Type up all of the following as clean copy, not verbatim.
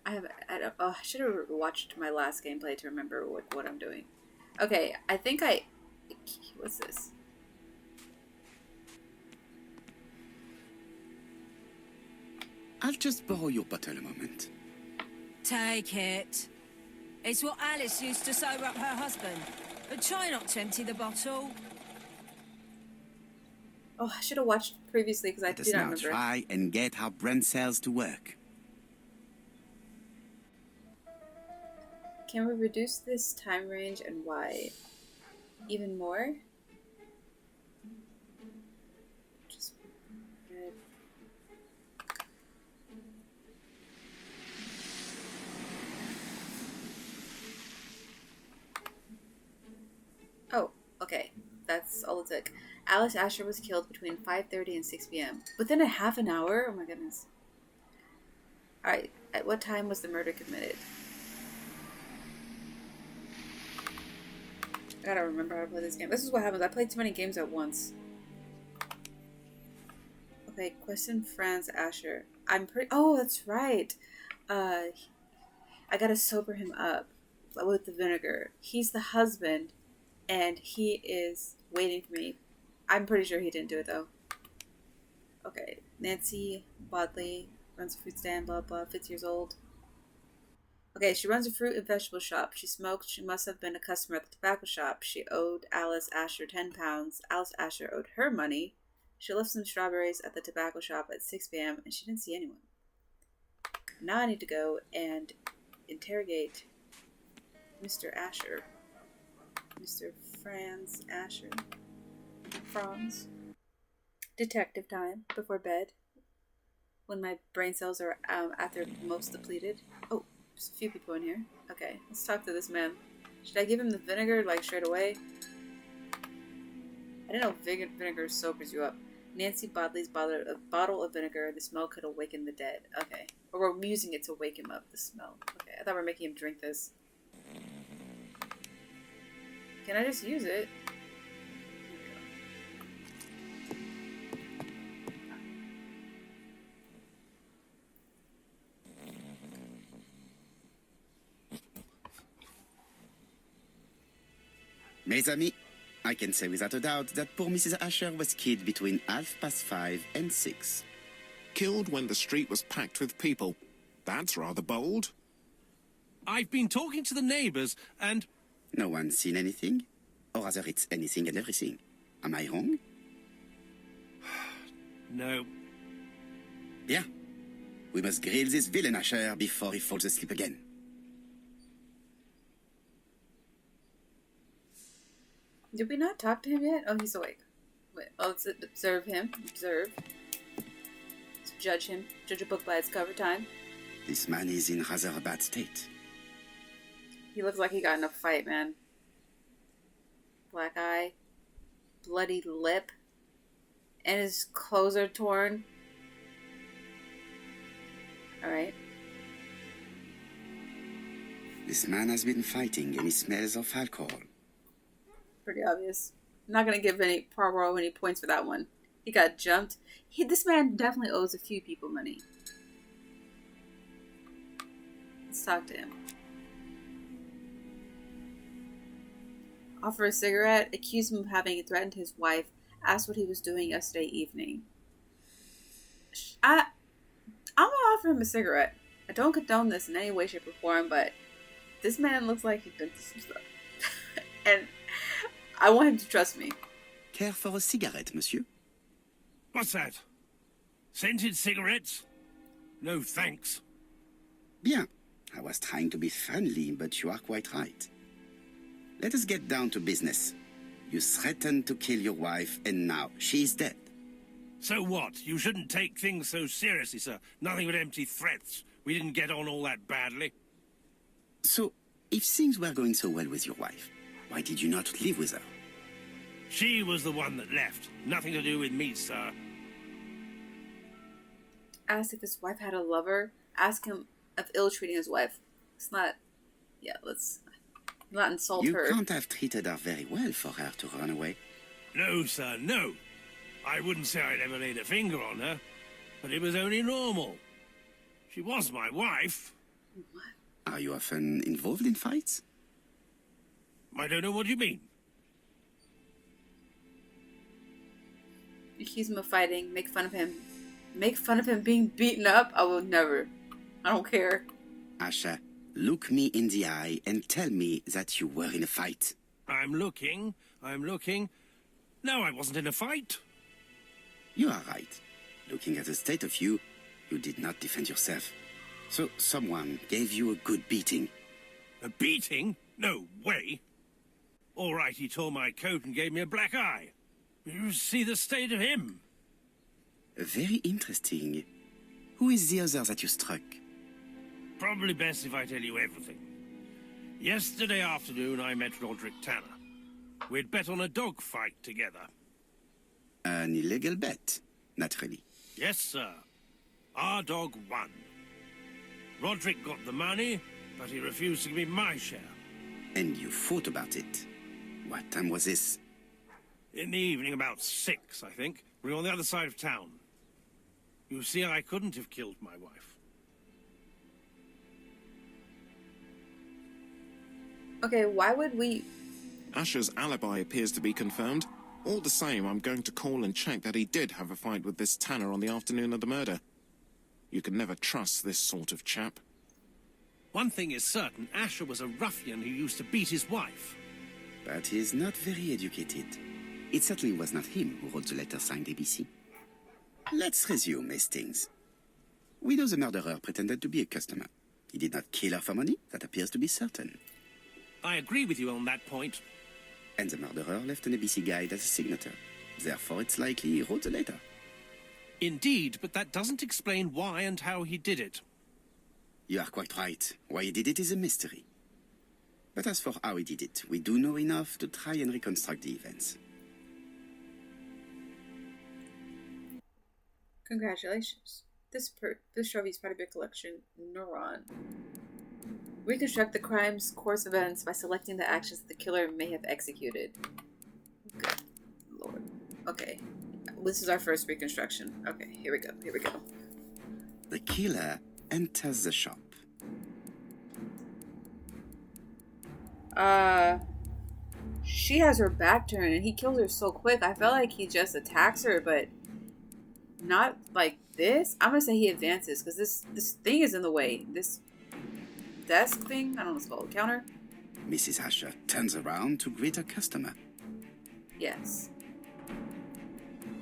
I should have watched my last gameplay to remember what I'm doing. Okay, I think what's this? I'll just borrow your bottle a moment. Take it. It's what Alice used to sober up her husband. But try not to empty the bottle. Oh, I should have watched previously because I Let us do not now remember. try and get our brain cells to work. Can we reduce this time range and why? Even more? Just oh, okay. That's all it took. Alice Asher was killed between 5:30 and 6 p.m. Within a half an hour? Oh my goodness. Alright, at what time was the murder committed? I gotta remember how to play this game. This is what happens. I play too many games at once. Okay, question Franz Asher. Oh, that's right. I gotta sober him up with the vinegar. He's the husband, and he is waiting for me. I'm pretty sure he didn't do it, though. Okay, Nancy Bodley runs a fruit stand, blah, blah, 50 years old. Okay, she runs a fruit and vegetable shop. She smoked. She must have been a customer at the tobacco shop. She owed Alice Asher 10 pounds. Alice Asher owed her money. She left some strawberries at the tobacco shop at 6 p.m. and she didn't see anyone. Now I need to go and interrogate Mr. Asher. Mr. Franz Asher. Franz. Detective time before bed. When my brain cells are at their most depleted. Oh, there's a few people in here. Okay, let's talk to this man. Should I give him the vinegar, like, straight away? I didn't know vinegar sobers you up. Nancy Bodley's bottle of vinegar. The smell could awaken the dead. Okay. Or we're using it to wake him up, the smell. Okay, I thought we were making him drink this. Can I just use it? Mes amis, I can say without a doubt that poor Mrs. Asher was killed between 5:30 and 6. Killed when the street was packed with people. That's rather bold. I've been talking to the neighbors and... No one's seen anything? Or rather, it's anything and everything. Am I wrong? No. Yeah. We must grill this villain Asher before he falls asleep again. Did we not talk to him yet? Oh, he's awake. Wait, oh, let's observe him. Observe. Let's judge him. Judge a book by its cover time. This man is in rather a bad state. He looks like he got in a fight, man. Black eye. Bloody lip. And his clothes are torn. Alright. This man has been fighting and he smells of alcohol. Pretty obvious. I'm not gonna give Poirot any points for that one. He got jumped. This man definitely owes a few people money. Let's talk to him. Offer a cigarette. Accuse him of having threatened his wife. Ask what he was doing yesterday evening. I'm gonna offer him a cigarette. I don't condone this in any way, shape, or form, but this man looks like he's been through some stuff. And I want him to trust me. Care for a cigarette, monsieur? What's that? Scented cigarettes? No thanks. Bien. I was trying to be friendly, but you are quite right. Let us get down to business. You threatened to kill your wife, and now she is dead. So what? You shouldn't take things so seriously, sir. Nothing but empty threats. We didn't get on all that badly. So, if things were going so well with your wife, why did you not live with her? She was the one that left. Nothing to do with me, sir. Asked if his wife had a lover. Ask him of ill-treating his wife. It's not... Yeah, let's not insult her. You can't have treated her very well for her to run away. No, sir, no. I wouldn't say I'd ever laid a finger on her, but it was only normal. She was my wife. Are you often involved in fights? I don't know what you mean. Accuse him of fighting, make fun of him. Make fun of him being beaten up? I will never. I don't care. Asher, look me in the eye and tell me that you were in a fight. I'm looking. No, I wasn't in a fight. You are right. Looking at the state of you, you did not defend yourself. So someone gave you a good beating. A beating? No way. All right, he tore my coat and gave me a black eye. You see the state of him? Very interesting. Who is the other that you struck? Probably best if I tell you everything. Yesterday afternoon, I met Roderick Tanner. We'd bet on a dog fight together. An illegal bet, naturally. Yes, sir. Our dog won. Roderick got the money, but he refused to give me my share. And you fought about it. What time was this? In the evening, about 6, I think. We were on the other side of town. You see, I couldn't have killed my wife. Okay, why would we... Asher's alibi appears to be confirmed. All the same, I'm going to call and check that he did have a fight with this Tanner on the afternoon of the murder. You can never trust this sort of chap. One thing is certain, Asher was a ruffian who used to beat his wife. But he is not very educated. It certainly was not him who wrote the letter signed ABC. Let's resume, Hastings. We know the murderer pretended to be a customer. He did not kill her for money, that appears to be certain. I agree with you on that point. And the murderer left an ABC guide as a signature. Therefore, it's likely he wrote the letter. Indeed, but that doesn't explain why and how he did it. You are quite right. Why he did it is a mystery. But as for how he did it, we do know enough to try and reconstruct the events. Congratulations. This trophy is part of your collection, Neuron. Reconstruct the crime's course of events by selecting the actions the killer may have executed. Good Lord. Okay. This is our first reconstruction. Okay, here we go. The killer enters the shop. She has her back turned and he kills her so quick. I felt like he just attacks her, but not like this. I'm gonna say he advances because this thing is in the way. This desk thing, I don't know what it's called, counter. Mrs. Asher turns around to greet a customer. Yes.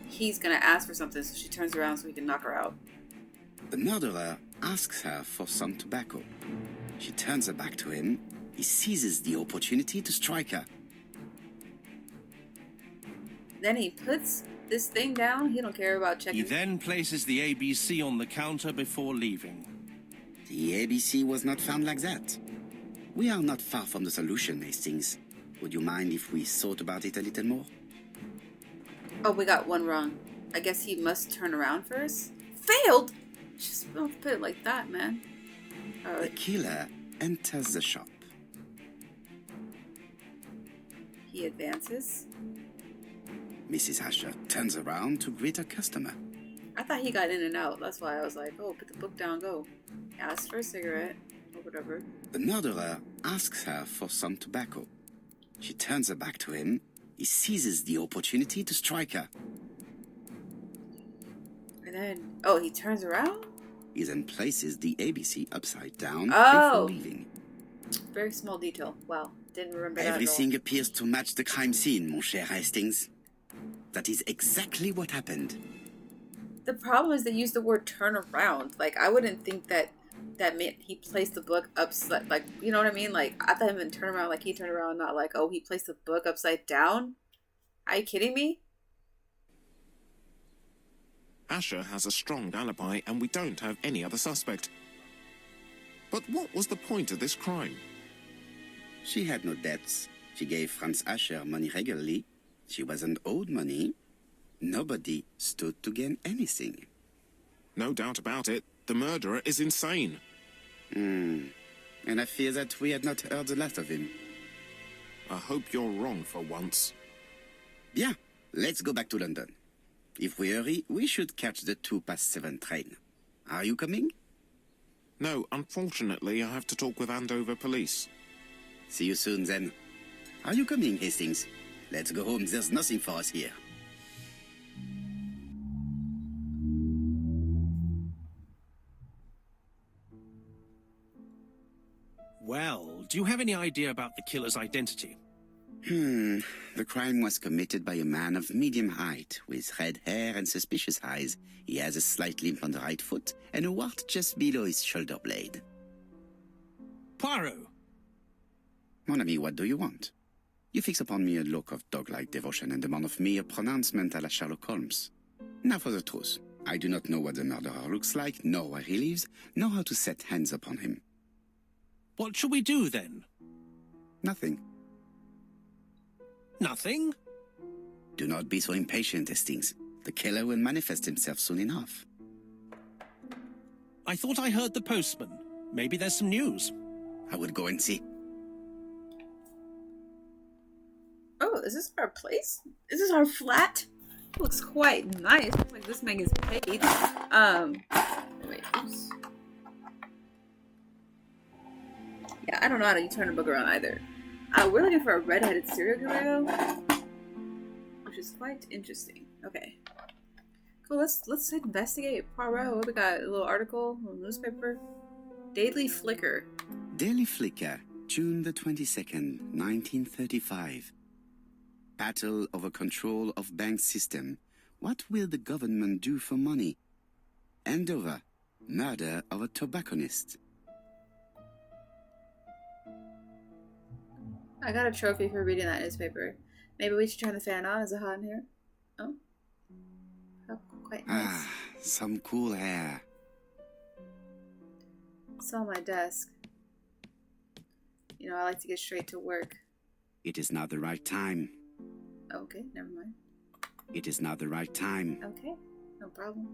He's gonna ask for something, so she turns around so he can knock her out. The murderer asks her for some tobacco. She turns her back to him. He seizes the opportunity to strike her. Then he puts this thing down. He don't care about checking. He then places the ABC on the counter before leaving. The ABC was not found like that. We are not far from the solution, Hastings. Would you mind if we thought about it a little more? Oh, we got one wrong. I guess he must turn around first. Failed? Just don't put it like that, man. The killer enters the shop. He advances. Mrs. Asher turns around to greet a customer. I thought he got in and out. That's why I was like, oh, put the book down, go. Ask for a cigarette or whatever. The murderer asks her for some tobacco. She turns her back to him. He seizes the opportunity to strike her. And then, oh, he turns around? He then places the ABC upside down Oh. before leaving. Very small detail. Wow. Didn't remember that Everything at all. appears to match the crime scene, mon cher Hastings. That is exactly what happened. The problem is they use the word turn around. Like, I wouldn't think that meant he placed the book upside, like, you know what I mean? Like, I thought him in turn around, like he turned around, not like, oh, he placed the book upside down? Are you kidding me? Asher has a strong alibi and we don't have any other suspect. But what was the point of this crime? She had no debts. She gave Franz Asher money regularly. She wasn't owed money. Nobody stood to gain anything. No doubt about it, the murderer is insane. And I fear that we had not heard the last of him. I hope you're wrong for once. Bien, let's go back to London. If we hurry, we should catch the 7:02 train. Are you coming? No, unfortunately, I have to talk with Andover Police. See you soon, then. Are you coming, Hastings? Let's go home. There's nothing for us here. Well, do you have any idea about the killer's identity? The crime was committed by a man of medium height, with red hair and suspicious eyes. He has a slight limp on the right foot, and a wart just below his shoulder blade. Poirot! Mon ami, what do you want? You fix upon me a look of dog-like devotion and demand of me a pronouncement à la Sherlock Holmes. Now for the truth. I do not know what the murderer looks like, nor where he lives, nor how to set hands upon him. What shall we do, then? Nothing. Nothing? Do not be so impatient, Hastings. The killer will manifest himself soon enough. I thought I heard the postman. Maybe there's some news. I would go and see. Oh, is this our place? Is this our flat? It looks quite nice. Looks like this man is paid. Wait, oops. Yeah, I don't know how to turn a book around either. We're looking for a red-headed serial killer, though, which is quite interesting. Okay, cool. Let's investigate. Poirot. We got a little article, a little newspaper. Daily Flicker. Daily Flicker, June the 22nd, 1935. Battle over control of bank system. What will the government do for money? Andover, murder of a tobacconist. I got a trophy for reading that newspaper. Maybe we should turn the fan on. Is it hot in here? Oh. Oh, quite nice. Ah, some cool hair. It's on my desk. You know, I like to get straight to work. It is not the right time. Okay, never mind. It is not the right time. Okay, no problem.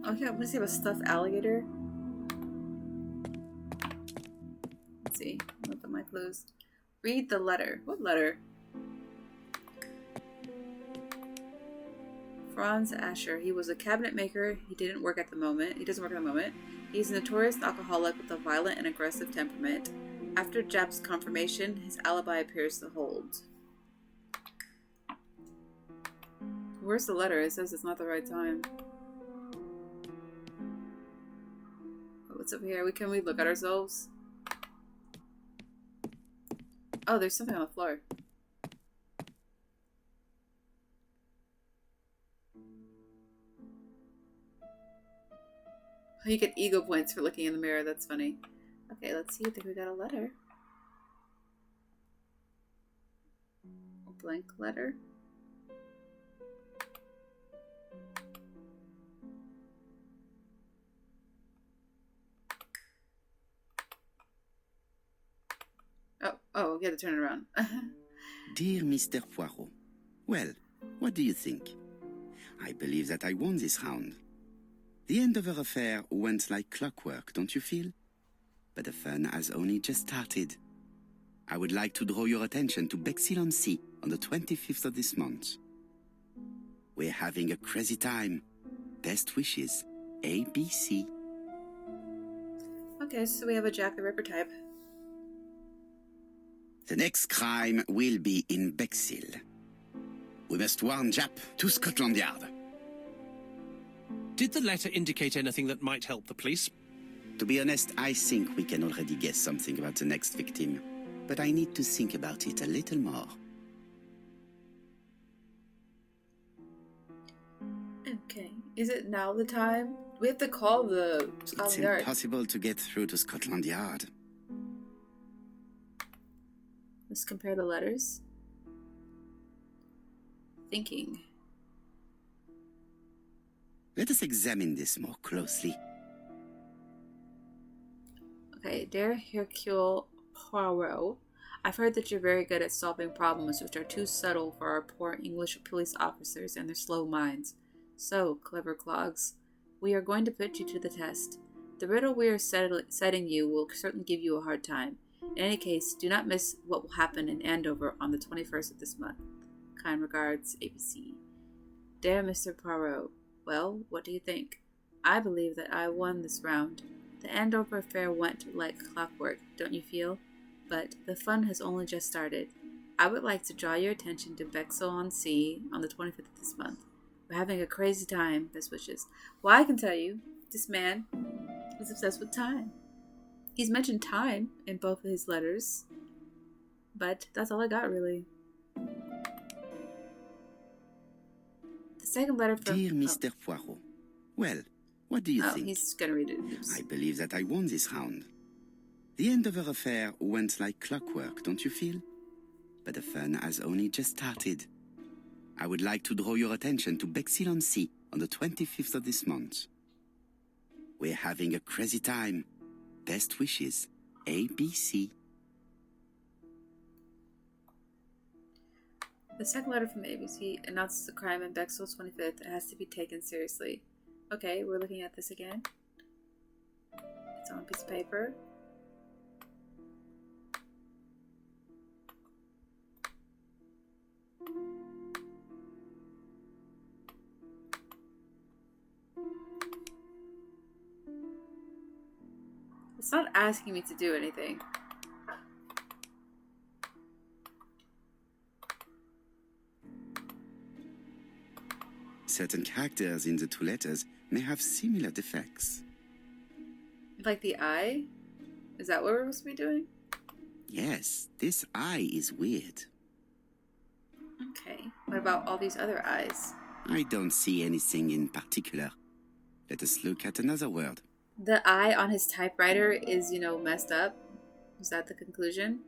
Okay, I'm gonna see about a stuffed alligator. Let's see. Let the mic close. Read the letter. What letter? Franz Asher. He was a cabinet maker. He didn't work at the moment. He doesn't work at the moment. He's a notorious alcoholic with a violent and aggressive temperament. After Jap's confirmation, his alibi appears to hold. Where's the letter? It says it's not the right time. What's up here? Can we look at ourselves? Oh, there's something on the floor. You get ego points for looking in the mirror. That's funny. Okay, let's see. I think we got a letter. A blank letter. Oh, we had to turn it around. Dear Mr. Poirot, well, what do you think? I believe that I won this round. The Andover affair went like clockwork, don't you feel? But the fun has only just started. I would like to draw your attention to Bexhill-on-Sea on the 25th of this month. We're having a crazy time. Best wishes, ABC. Okay, so we have a Jack the Ripper type. The next crime will be in Bexhill. We must warn Jap to Scotland Yard. Did the letter indicate anything that might help the police? To be honest, I think we can already guess something about the next victim. But I need to think about it a little more. Okay, is it now the time? We have to call the Scotland Yard. It's impossible to get through to Scotland Yard. Let's compare the letters. Thinking. Let us examine this more closely. Okay, dear Hercule Poirot, I've heard that you're very good at solving problems which are too subtle for our poor English police officers and their slow minds. So, clever clogs, We are going to put you to the test. The riddle we are setting you will certainly give you a hard time. In any case, do not miss what will happen in Andover on the 21st of this month. Kind regards, ABC. Dear Mr. Poirot, well, what do you think? I believe that I won this round. The Andover affair went like clockwork, don't you feel? But the fun has only just started. I would like to draw your attention to Bexel-on-Sea on the 25th of this month. We're having a crazy time, best wishes. Well, I can tell you, this man is obsessed with time. He's mentioned time in both of his letters, but that's all I got, really. The second letter from... Dear Mr. Poirot, well, what do you think? He's gonna read it. Oops. I believe that I won this round. The Andover affair went like clockwork, don't you feel? But the fun has only just started. I would like to draw your attention to Bexel-on-Sea on the 25th of this month. We're having a crazy time. Best wishes, ABC. The second letter from ABC announces the crime in Bexel's 25th. It has to be taken seriously. Okay, we're looking at this again. It's on a piece of paper. It's not asking me to do anything. Certain characters in the two letters may have similar defects. Like the eye? Is that what we're supposed to be doing? Yes, this eye is weird. Okay. What about all these other eyes? I don't see anything in particular. Let us look at another word. The eye on his typewriter is, messed up. Is that the conclusion?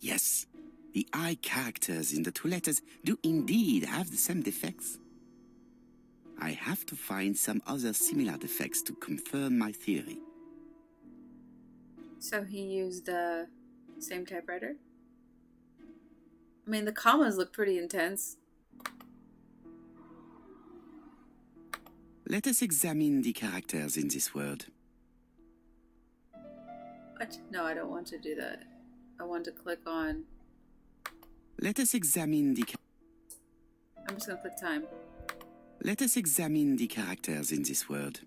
Yes, the I characters in the two letters do indeed have the same defects. I have to find some other similar defects to confirm my theory. So he used the same typewriter? I mean, the commas look pretty intense. Let us examine the characters in this word. What? No, I don't want to do that. I want to click on... Let us examine the... I'm just going to click time. Let us examine the characters in this word.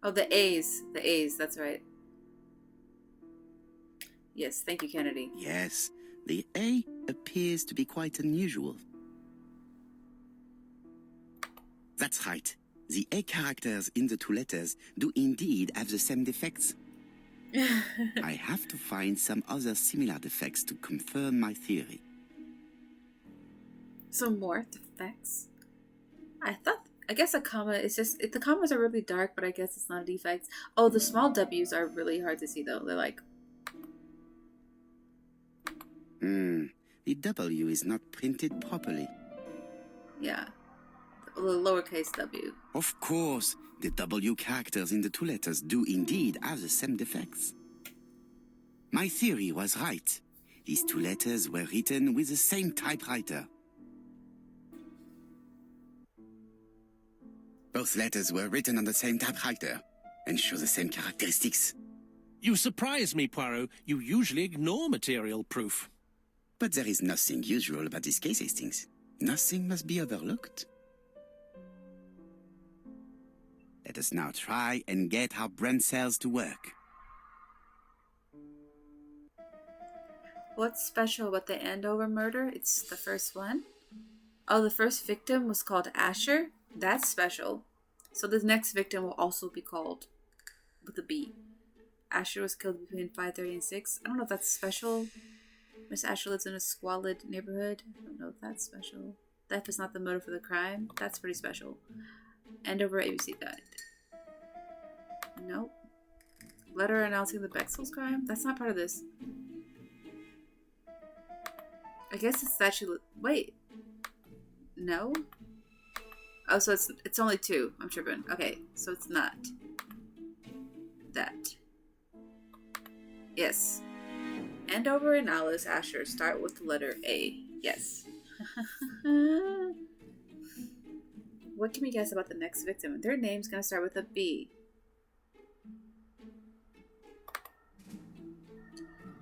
Oh, the A's. The A's, that's right. Yes, thank you, Kennedy. Yes, the A appears to be quite unusual. That's right. The A characters in the two letters do indeed have the same defects. I have to find some other similar defects to confirm my theory. Some more defects? I guess a comma is just... The commas are really dark, but I guess it's not a defect. Oh, the small W's are really hard to see, though. They're like... The W is not printed properly. Yeah. The lowercase w. Of course, the W characters in the two letters do indeed have the same defects. My theory was right. These two letters were written with the same typewriter. Both letters were written on the same typewriter and show the same characteristics. You surprise me, Poirot. You usually ignore material proof. But there is nothing usual about this case, Hastings. Nothing must be overlooked. Let us now try and get our brain cells to work. What's special about the Andover murder? It's the first one. Oh, the first victim was called Asher? That's special. So the next victim will also be called with a B. Asher was killed between 5:30 and 6. I don't know if that's special. Miss Asher lives in a squalid neighborhood. I don't know if that's special. Death is not the motive for the crime. That's pretty special. Andover ABC Guide. Nope. Letter announcing the Bexel's crime? That's not part of this. I guess it's actually... Wait. No? Oh, so it's only two. I'm tripping. Okay, so it's not that. Yes. Andover and Alice Asher start with the letter A. Yes. What can we guess about the next victim? Their name's gonna start with a B.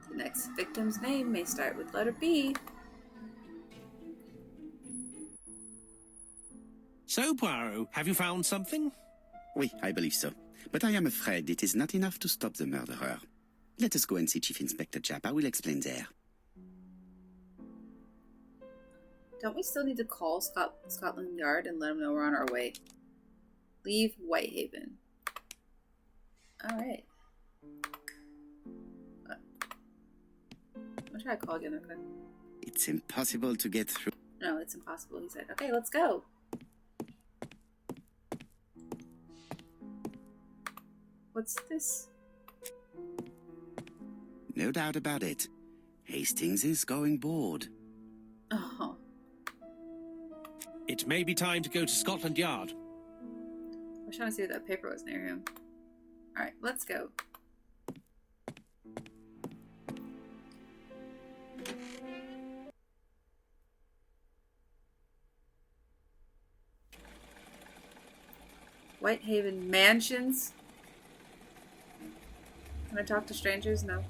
The next victim's name may start with letter B. So, Poirot, have you found something? Oui, I believe so. But I am afraid it is not enough to stop the murderer. Let us go and see Chief Inspector Japp. I will explain there. Don't we still need to call Scotland Yard and let them know we're on our way? Leave Whitehaven. Alright. I'll try to call again real quick. It's impossible to get through. No, it's impossible, he said. Okay, let's go. What's this? No doubt about it. Hastings is going bored. Oh. It may be time to go to Scotland Yard. I was trying to see if that paper was near him. Alright, let's go. Whitehaven Mansions? Can I talk to strangers? No.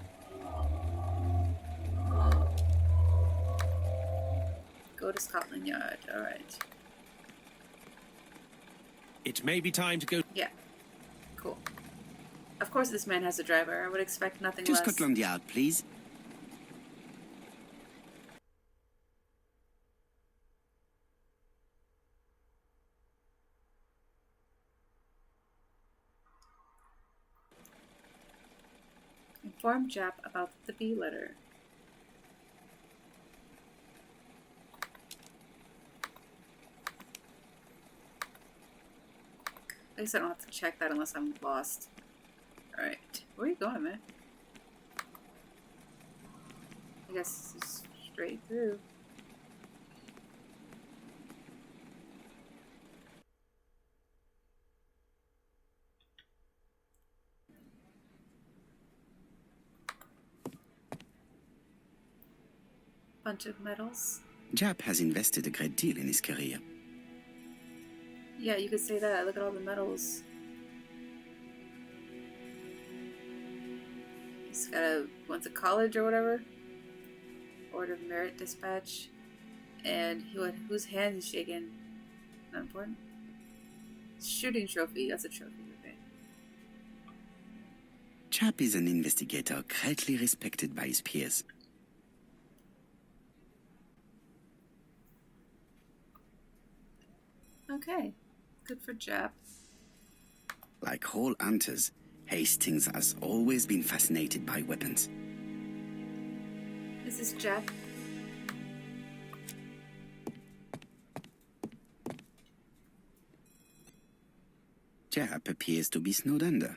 Go to Scotland Yard. Alright. It may be time to go... Yeah. Cool. Of course this man has a driver. I would expect nothing To less. Scotland Yard, please. Inform Japp about the B letter. I guess I don't have to check that unless I'm lost. Alright. Where are you going, man? I guess this is straight through. Bunch of medals. Japp has invested a great deal in his career. Yeah, you could say that. Look at all the medals. He's went to college or whatever. Order of Merit Dispatch. And whose hand he's shaking. Not important. Shooting trophy. That's a trophy. Okay. Japp is an investigator greatly respected by his peers. Okay. Good for Japp. Like all hunters, Hastings has always been fascinated by weapons. This is Japp. Japp appears to be snowed under.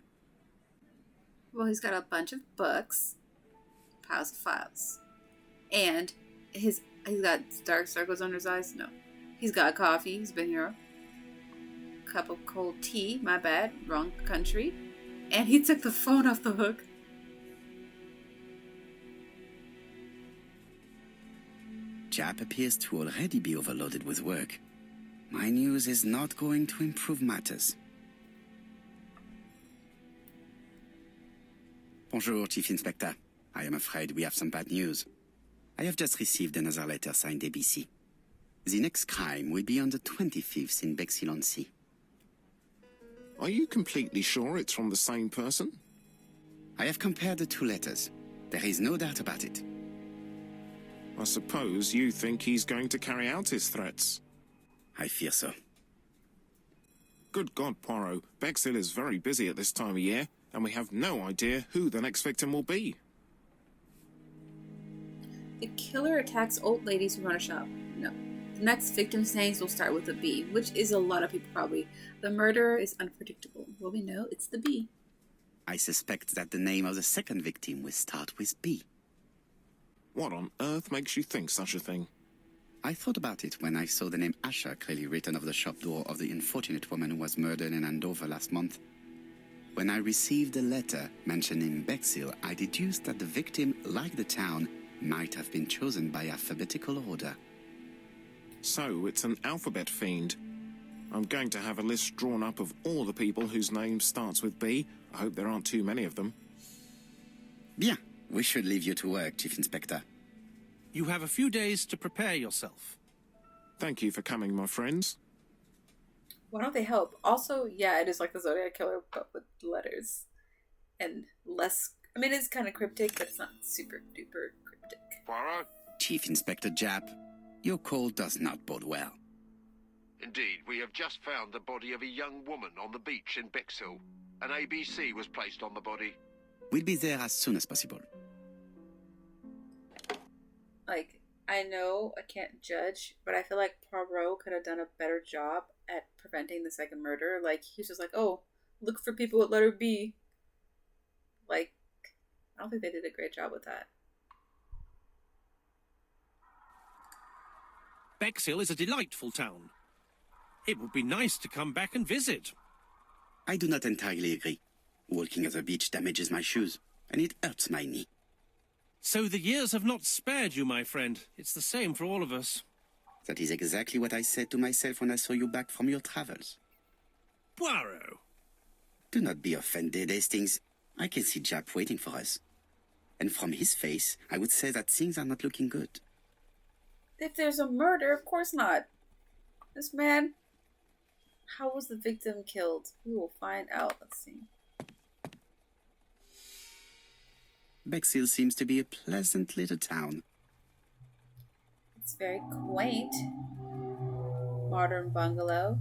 Well, he's got a bunch of books, piles of files, and he's got dark circles under his eyes. No, he's got coffee. He's been here. Cup of cold tea. My bad, wrong country. And he took the phone off the hook. Japp appears to already be overloaded with work. My news is not going to improve matters. Bonjour, Chief Inspector. I am afraid we have some bad news. I have just received another letter signed ABC. The next crime will be on the 25th in Bexhill-on-Sea. Are you completely sure it's from the same person? I have compared the two letters. There is no doubt about it. I suppose you think he's going to carry out his threats. I fear so. Good God, Poirot. Bexhill is very busy at this time of year, and we have no idea who the next victim will be. The killer attacks old ladies who run a shop. No. The next victim's names will start with a B, which is a lot of people probably. The murderer is unpredictable. Well, we know it's the B. I suspect that the name of the second victim will start with B. What on earth makes you think such a thing? I thought about it when I saw the name Asher clearly written over the shop door of the unfortunate woman who was murdered in Andover last month. When I received a letter mentioning Bexhill, I deduced that the victim, like the town, might have been chosen by alphabetical order. So, it's an alphabet fiend. I'm going to have a list drawn up of all the people whose name starts with B. I hope there aren't too many of them. Bien. We should leave you to work, Chief Inspector. You have a few days to prepare yourself. Thank you for coming, my friends. Why don't they help? Also, yeah, it is like the Zodiac Killer, but with letters. And less... I mean, it's kind of cryptic, but it's not super duper cryptic. Poirot? Chief Inspector Japp, your call does not bode well. Indeed, we have just found the body of a young woman on the beach in Bexhill. An ABC was placed on the body. We'll be there as soon as possible. Like, I know I can't judge, but I feel like Poirot could have done a better job at preventing the second murder. Like, he's just like, oh, look for people with letter B. Like, I don't think they did a great job with that. Bexhill is a delightful town. It would be nice to come back and visit. I do not entirely agree. Walking at the beach damages my shoes, and it hurts my knee. So the years have not spared you, my friend. It's the same for all of us. That is exactly what I said to myself when I saw you back from your travels. Poirot. Do not be offended, Hastings. I can see Japp waiting for us. And from his face, I would say that things are not looking good. If there's a murder, of course not. This man... How was the victim killed? We will find out. Let's see. Bexhill seems to be a pleasant little town. It's very quaint. Modern bungalow.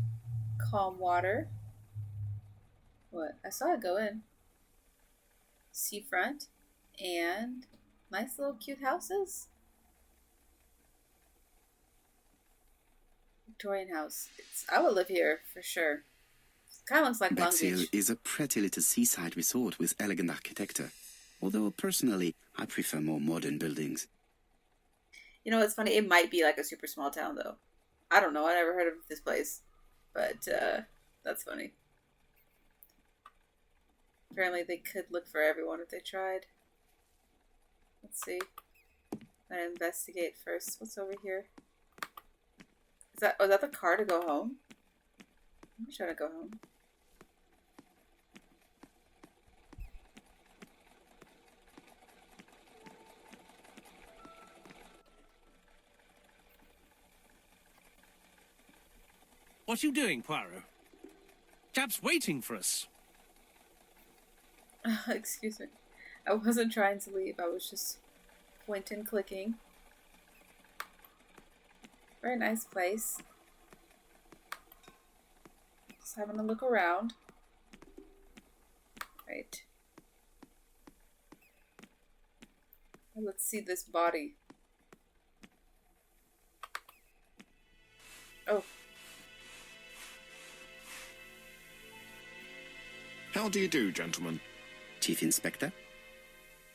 Calm water. What? I saw it go in. Seafront. And nice little cute houses. Victorian house. I would live here for sure. Kind of looks like Long Bexhill Beach. is a pretty little seaside resort with elegant architecture. Although, personally, I prefer more modern buildings. You know, it's funny. It might be like a super small town, though. I don't know. I never heard of this place. But, that's funny. Apparently, they could look for everyone if they tried. Let's see. I'm gonna investigate first. What's over here? Is that the car to go home? I'm trying to go home. What are you doing, Poirot? Japp's waiting for us. Excuse me. I wasn't trying to leave. I was just point and clicking. Very nice place. Just having a look around. Right. Well, let's see this body. Oh. How do you do, gentlemen? Chief Inspector?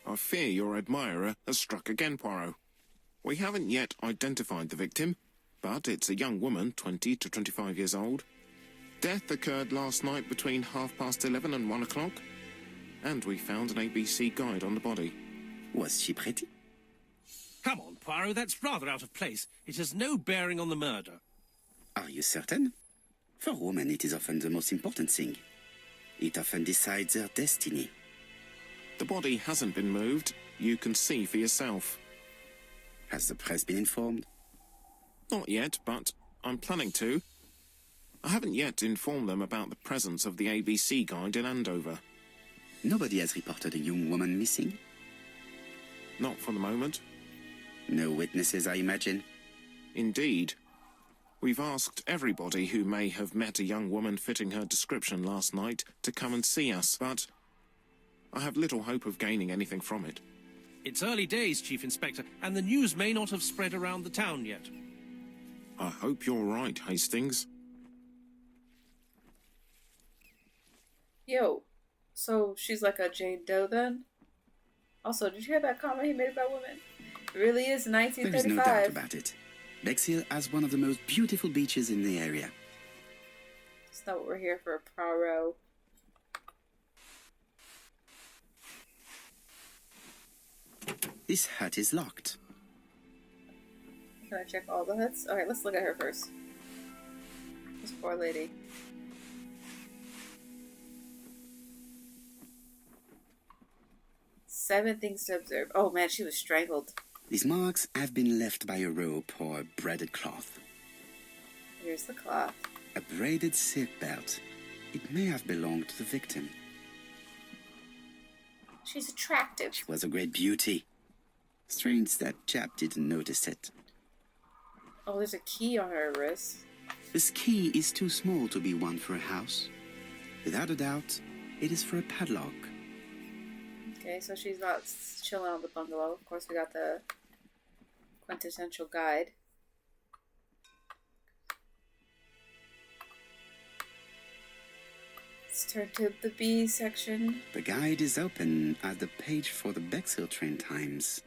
I fear your admirer has struck again, Poirot. We haven't yet identified the victim, but it's a young woman, 20 to 25 years old. Death occurred last night between 11:30 and 1 o'clock, and we found an ABC guide on the body. Was she pretty? Come on, Poirot, that's rather out of place. It has no bearing on the murder. Are you certain? For women, it is often the most important thing. It often decides their destiny. The body hasn't been moved. You can see for yourself. Has the press been informed? Not yet, but I'm planning to. I haven't yet informed them about the presence of the ABC guide in Andover. Nobody has reported a young woman missing? Not for the moment. No witnesses, I imagine. Indeed. We've asked everybody who may have met a young woman fitting her description last night to come and see us, but I have little hope of gaining anything from it. It's early days, Chief Inspector, and the news may not have spread around the town yet. I hope you're right, Hastings. Yo. So she's like a Jane Doe then? Also, did you hear that comment he made about women? It really is There is 1935. no doubt about it. Bexhill has one of the most beautiful beaches in the area. It's not what we're here for, Poirot. This hut is locked. Can I check all the huts? Alright, let's look at her first. This poor lady. Seven things to observe. Oh man, she was strangled. These marks have been left by a rope or a braided cloth. Here's the cloth. A braided silk belt. It may have belonged to the victim. She's attractive. She was a great beauty. Strange that chap didn't notice it. Oh, there's a key on her wrist. This key is too small to be one for a house. Without a doubt, it is for a padlock. Okay, so she's not chilling on the bungalow. Of course, we got the quintessential guide. Let's turn to the B section. The guide is open at the page for the Bexhill train times.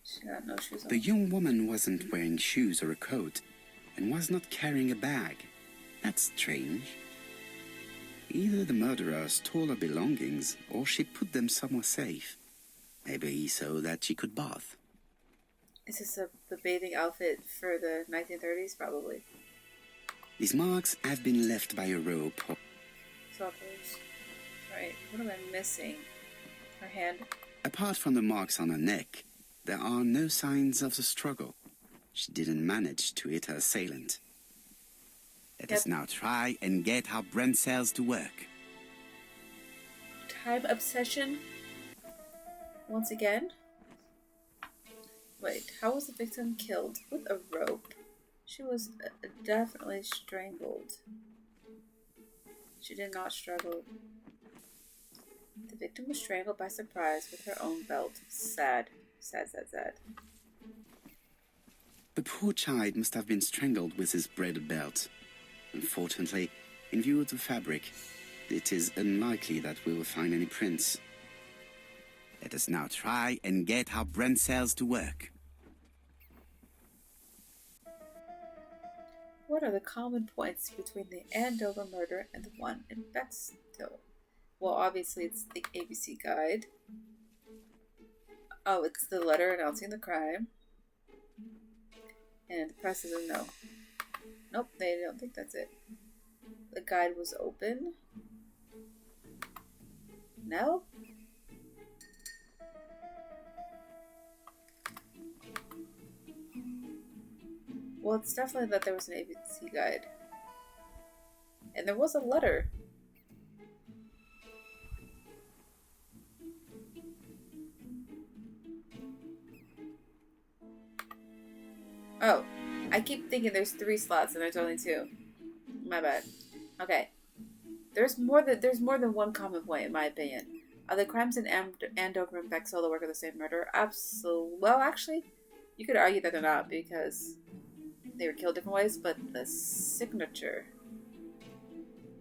She got no shoes on. The young woman wasn't wearing shoes or a coat and was not carrying a bag. That's strange. Either the murderer stole her belongings or she put them somewhere safe. Maybe so that she could bath. Is this the bathing outfit for the 1930s? Probably. These marks have been left by a rope. Suckers. Right, what am I missing? Her hand. Apart from the marks on her neck, there are no signs of the struggle. She didn't manage to hit her assailant. Let us now try and get our brain cells to work. Time obsession. Once again. Wait, how was the victim killed? With a rope. She was definitely strangled. She did not struggle. The victim was strangled by surprise with her own belt. Sad. Sad, sad, sad. The poor child must have been strangled with his braided belt. Unfortunately, in view of the fabric, it is unlikely that we will find any prints. Let us now try and get our brain cells to work. What are the common points between the Andover murder and the one in Bexhill? Well, obviously it's the ABC guide. Oh, it's the letter announcing the crime. And the press is a no. Nope, they don't think that's it. The guide was open. No? Well, it's definitely that there was an ABC guide. And there was a letter. Oh, I keep thinking there's 3 slots and there's only 2. My bad. Okay. There's more than one common point, in my opinion. Are the crimes in Andover and Bexhill the work of the same murderer? Absolutely. Well, actually, you could argue that they're not because they were killed different ways, but the signature.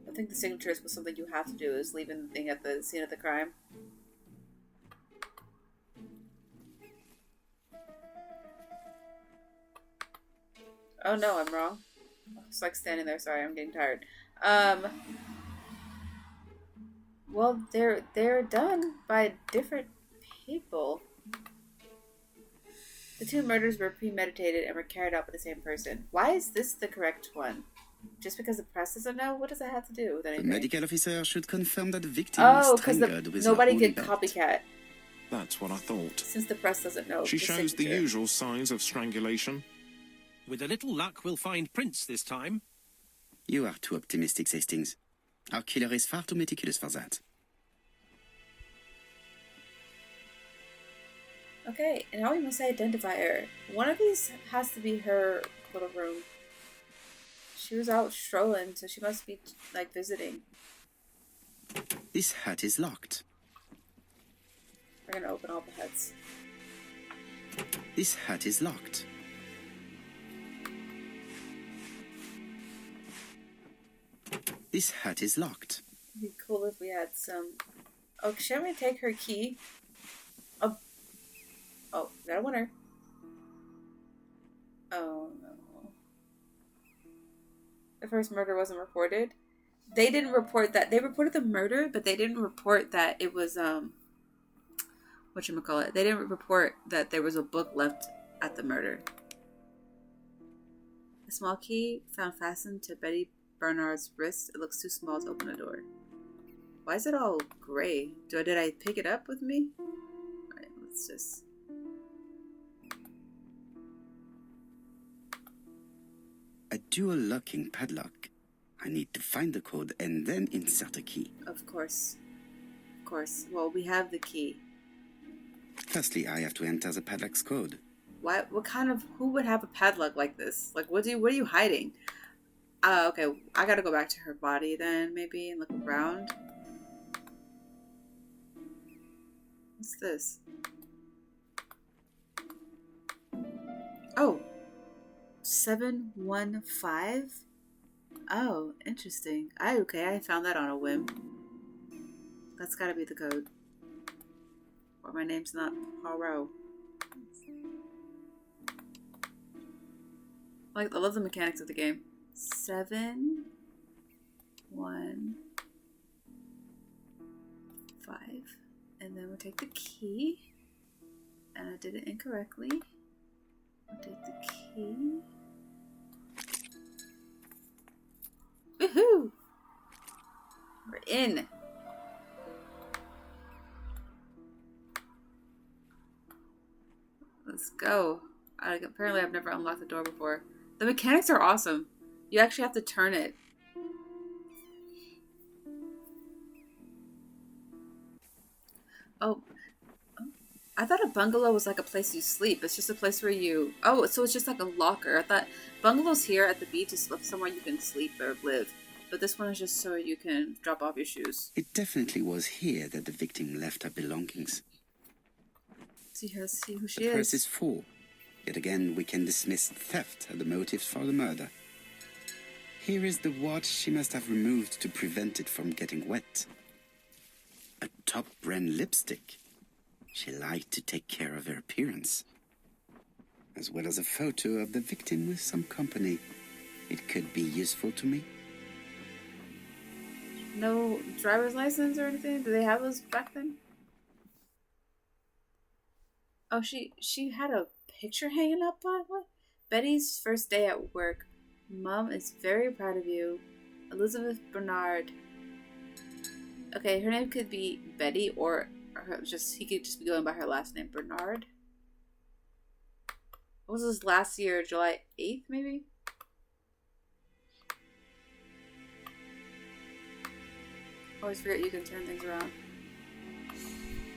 I think the signature is something you have to do, is leaving the thing at the scene of the crime. Oh no, I'm wrong. I was like standing there, sorry, I'm getting tired. Well, they're done by different people. The 2 murders were premeditated and were carried out by the same person. Why is this the correct one? Just because the press doesn't know? What does that have to do with anything? The medical officer should confirm that the victim was strangled with nobody her could own belt. copycat. That's what I thought. Since the press doesn't know. She shows the signature. usual signs of strangulation. With a little luck, we'll find prints this time. You are too optimistic, Hastings. Our killer is far too meticulous for that. Okay, and now we must identify her. One of these has to be her little room. She was out strolling, so she must be, like, visiting. This hut is locked. We're gonna open all the huts. This hut is locked. This hut is locked. It'd be cool if we had some... Oh, shall we take her key? Oh, got a winner. Oh, no. The first murder wasn't reported. They didn't report that. They reported the murder, but they didn't report that it was, whatchamacallit. They didn't report that there was a book left at the murder. A small key found fastened to Betty Bernard's wrist. It looks too small to open a door. Why is it all gray? Did I pick it up with me? Alright, let's just... A dual locking padlock. I need to find the code and then insert a key. Of course. Of course. Well, we have the key. Firstly, I have to enter the padlock's code. What kind of... Who would have a padlock like this? Like, what are you hiding? Okay, I gotta go back to her body then, maybe, and look around. What's this? Oh. 715? Oh, interesting. I found that on a whim. That's gotta be the code. Or my name's not Poirot. I love the mechanics of the game. 7 1 5, and then we'll take the key, and I did it incorrectly. We'll take the key. Woohoo! We're in. Let's go. Apparently I've never unlocked the door before. The mechanics are awesome. You actually have to turn it. Oh. I thought a bungalow was like a place you sleep. It's just a place where you... Oh, so it's just like a locker. I thought bungalows here at the beach is somewhere you can sleep or live. But this one is just so you can drop off your shoes. It definitely was here that the victim left her belongings. See who she The purse is full. Yet again, we can dismiss theft as the motive for the murder. Here is the watch she must have removed to prevent it from getting wet. A top brand lipstick. She liked to take care of her appearance. As well as a photo of the victim with some company. It could be useful to me. No driver's license or anything? Do they have those back then? Oh, she had a picture hanging up on what? Betty's first day at work. Mom is very proud of you. Elizabeth Bernard. Okay, her name could be Betty or he could just be going by her last name, Bernard. What was this last year? July 8th, maybe? Always forget you can turn things around.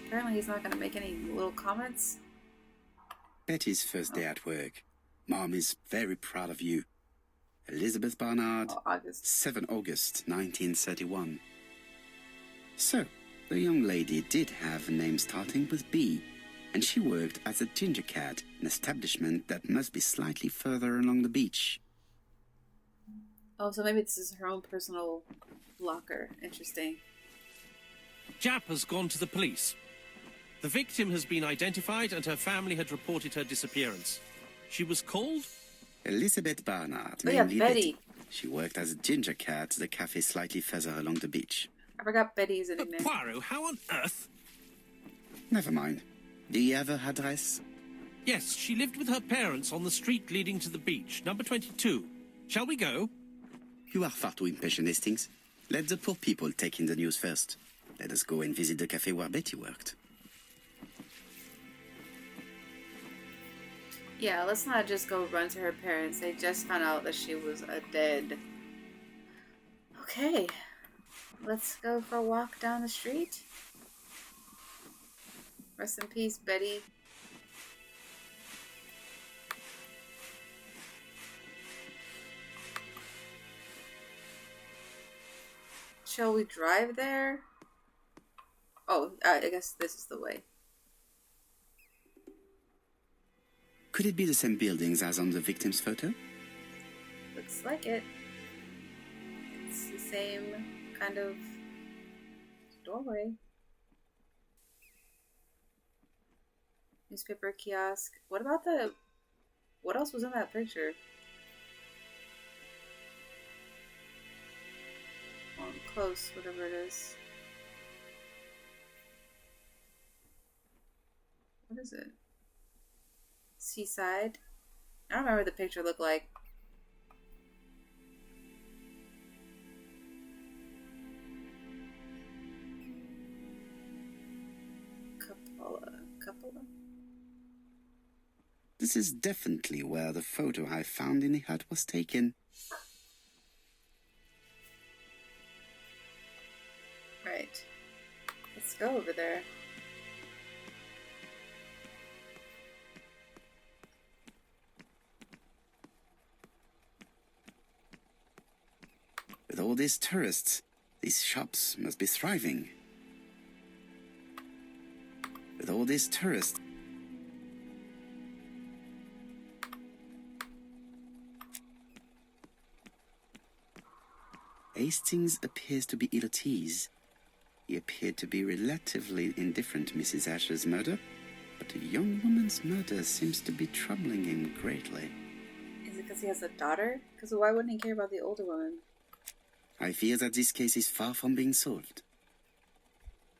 Apparently he's not going to make any little comments. Betty's first day at work. Mom is very proud of you. Elizabeth Barnard, August. 7 August 1931. So, the young lady did have a name starting with B, and she worked as a ginger cat, an establishment that must be slightly further along the beach. Oh, so maybe this is her own personal locker. Interesting. Jap has gone to the police. The victim has been identified and her family had reported her disappearance. She was called? Elizabeth Barnard. Oh yeah, namely Betty. She worked as a ginger cat at the cafe slightly further along the beach. I forgot Betty's But nickname. Poirot, how on earth? Never mind. Do you have her address? Yes, she lived with her parents on the street leading to the beach, number 22. Shall we go? You are far too impatient, Hastings. Let the poor people take in the news first. Let us go and visit the cafe where Betty worked. Yeah, let's not just go run to her parents. They just found out that she was dead. Okay. Let's go for a walk down the street. Rest in peace, Betty. Shall we drive there? Oh, I guess this is the way. Could it be the same buildings as on the victim's photo? Looks like it. It's the same kind of doorway. Newspaper kiosk. What about what else was in that picture? On close, whatever it is. What is it? seaside. I don't remember what the picture looked like. Cupola. This is definitely where the photo I found in the hut was taken. Right. Let's go over there. With all these tourists, these shops must be thriving. With all these tourists, Hastings appears to be ill at ease. He appeared to be relatively indifferent to Mrs. Asher's murder, but a young woman's murder seems to be troubling him greatly. Is it because he has a daughter? Because why wouldn't he care about the older woman? I fear that this case is far from being solved.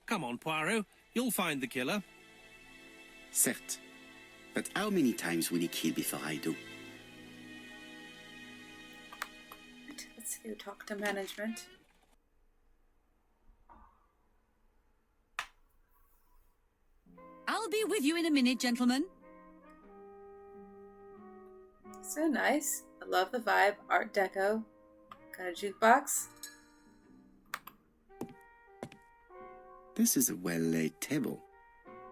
Come on, Poirot. You'll find the killer. Certes. But how many times will he kill before I do? Let's go talk to management. I'll be with you in a minute, gentlemen. So nice. I love the vibe. Art Deco. Got a jukebox. This is a well-laid table.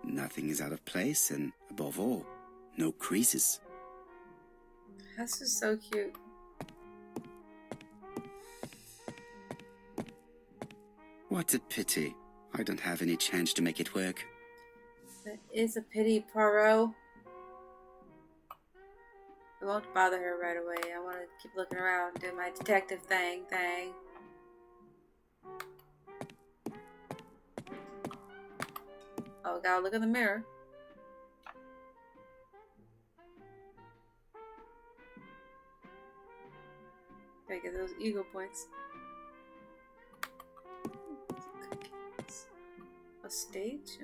Nothing is out of place, and above all, no creases. This is so cute. What a pity. I don't have any change to make it work. That is a pity, Poirot. I won't bother her right away. I want to keep looking around, do my detective thing. Oh, gotta look in the mirror. Gotta get those ego points. A stage?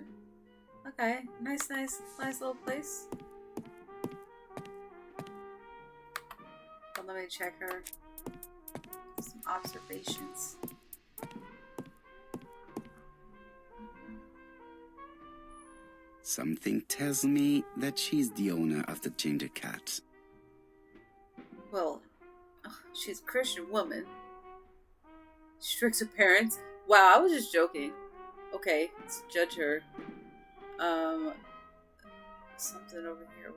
Okay, nice little place. But let me check her. Some observations. Something tells me that she's the owner of the ginger cat. Well, she's a Christian woman. She tricks her parents. Wow, I was just joking. Okay, let's judge her. Something over here,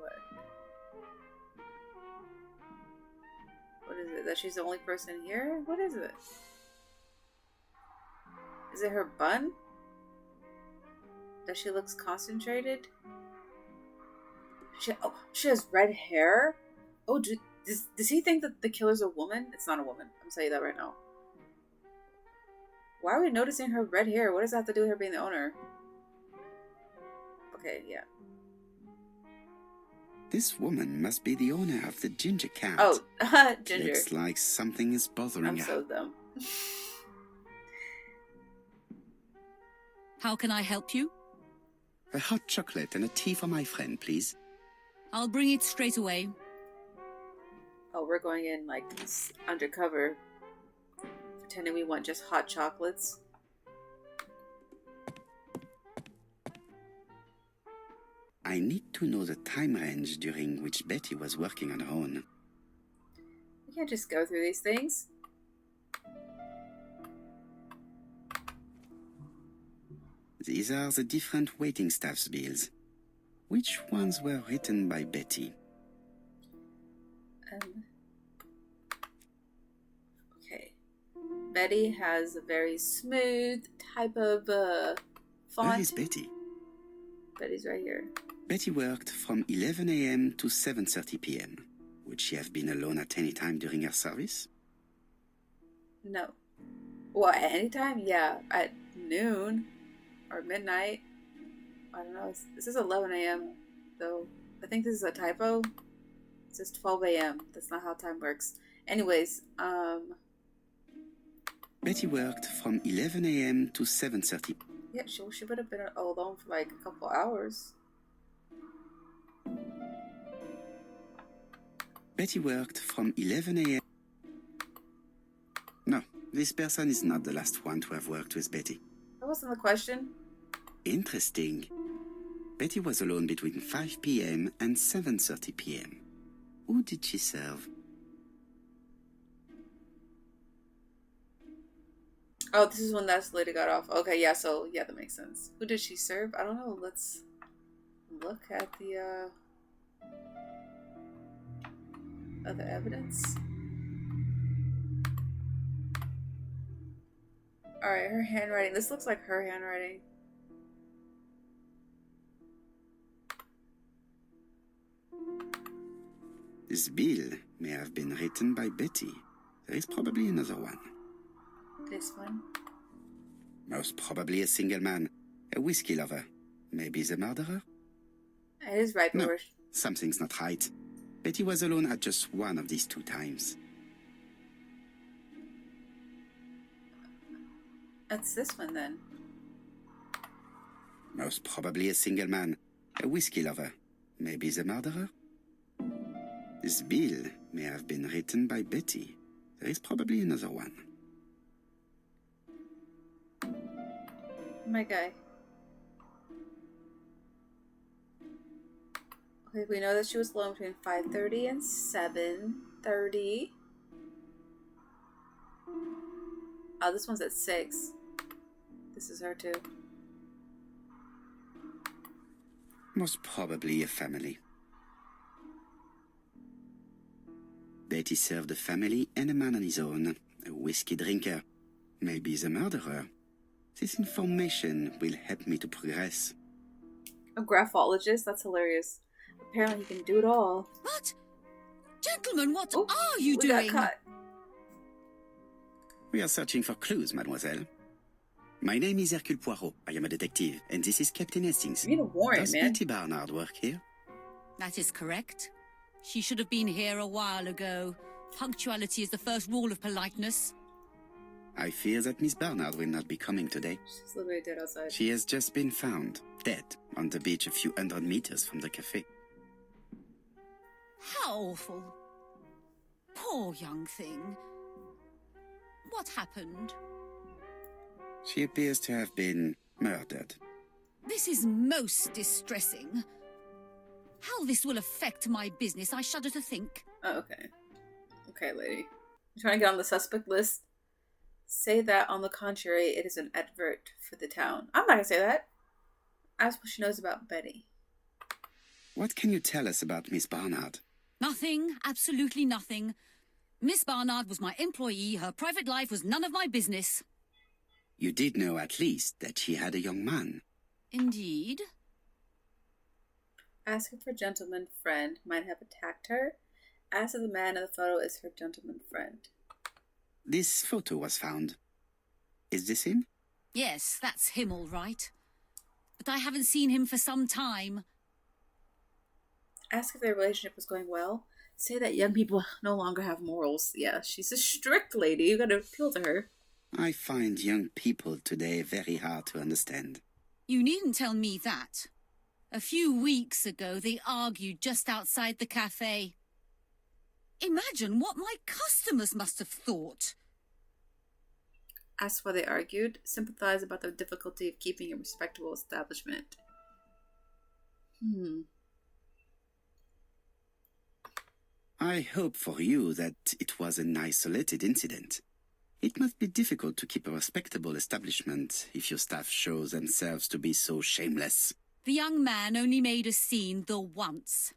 what is it? That she's the only person here? What is it? Is it her bun? That she looks concentrated? She has red hair? Oh, does he think that the killer's a woman? It's not a woman. I'm telling you that right now. Why are we noticing her red hair? What does that have to do with her being the owner? Okay, yeah. This woman must be the owner of the ginger cat. Oh, Ginger. Looks like something is bothering I'm her. so dumb. How can I help you? A hot chocolate and a tea for my friend, please. I'll bring it straight away. Oh, we're going in like undercover. Pretending we want just hot chocolates. I need to know the time range during which Betty was working on her own. We can't just go through these things. These are the different waiting staff's bills. Which ones were written by Betty? Okay. Betty has a very smooth type of font. Where is Betty? Betty's right here. Betty worked from 11 a.m. to 7:30 p.m. Would she have been alone at any time during her service? No. Well, at any time? Yeah. At noon. Or midnight. I don't know. This is 11 a.m. though. I think this is a typo. It says 12 a.m. That's not how time works. Anyways, Betty worked from 11 a.m. to 7:30. yeah, she would have been alone for like a couple hours. Betty worked from 11 a.m. No, this person is not the last one to have worked with Betty. That wasn't the question. Interesting. Betty was alone between 5 p.m. and 7:30 p.m. Who did she serve? Oh, this is when that lady got off. Okay, yeah, so, yeah, that makes sense. Who did she serve? I don't know. Let's look at the, other evidence. Alright, her handwriting. This looks like her handwriting. This bill may have been written by Betty. There is probably another one. This one? Most probably a single man, a whiskey lover. Maybe the murderer? It is right, No, but something's not right. Betty was alone at just one of these 2 times. that's this one then. Most probably a single man, a whiskey lover. Maybe the murderer? This bill may have been written by Betty. There is probably another one. My guy. Okay, we know that she was alone between 5:30 and 7:30. Oh, this one's at 6. This is her too. Most probably a family. Betty served a family and a man on his own, a whiskey drinker. Maybe the murderer. This information will help me to progress. A graphologist? That's hilarious. Apparently he can do it all. What? Gentlemen, what Oh, are you we got doing? caught. We are searching for clues, mademoiselle. My name is Hercule Poirot. I am a detective, and this is Captain Hastings. You need a warrant, Does man. Betty Barnard work here? That is correct. She should have been here a while ago. Punctuality is the first rule of politeness. I fear that Miss Barnard will not be coming today. She's literally dead outside. She has just been found, dead, on the beach a few hundred meters from the cafe. How awful. Poor young thing. What happened? She appears to have been murdered. This is most distressing. How this will affect my business, I shudder to think. Oh, okay. Okay, lady. You're trying to get on the suspect list? Say that, on the contrary, it is an advert for the town. I'm not gonna say that. Ask what she knows about Betty. What can you tell us about Miss Barnard? Nothing, absolutely nothing. Miss Barnard was my employee. Her private life was none of my business. You did know at least that she had a young man. Indeed. Ask if her gentleman friend might have attacked her. Ask if the man in the photo is her gentleman friend. This photo was found. Is this him? Yes, that's him all right. But I haven't seen him for some time. Ask if their relationship was going well. Say that young people no longer have morals. Yeah, she's a strict lady. You gotta appeal to her. I find young people today very hard to understand. You needn't tell me that. A few weeks ago, they argued just outside the cafe. Imagine what my customers must have thought. Ask why they argued. Sympathize about the difficulty of keeping a respectable establishment. I hope for you that it was an isolated incident. It must be difficult to keep a respectable establishment if your staff show themselves to be so shameless. The young man only made a scene the once.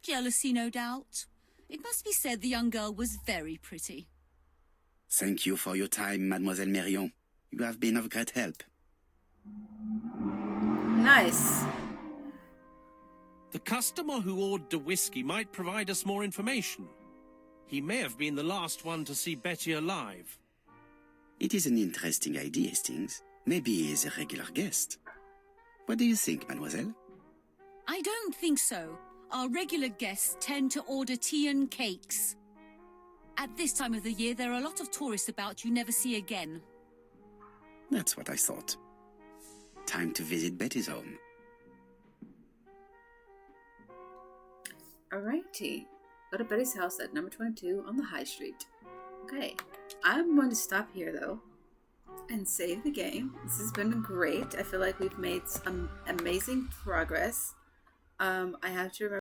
Jealousy, no doubt. It must be said the young girl was very pretty. Thank you for your time, Mademoiselle Marion. You have been of great help. Nice. The customer who ordered the whiskey might provide us more information. He may have been the last one to see Betty alive. It is an interesting idea, Hastings. Maybe he is a regular guest. What do you think, mademoiselle? I don't think so. Our regular guests tend to order tea and cakes. At this time of the year, there are a lot of tourists about you never see again. That's what I thought. Time to visit Betty's home. Alrighty. Go to Betty's house at number 22 on the High Street. Okay, I'm going to stop here though and save the game. This has been great. I feel like we've made some amazing progress. I have to remember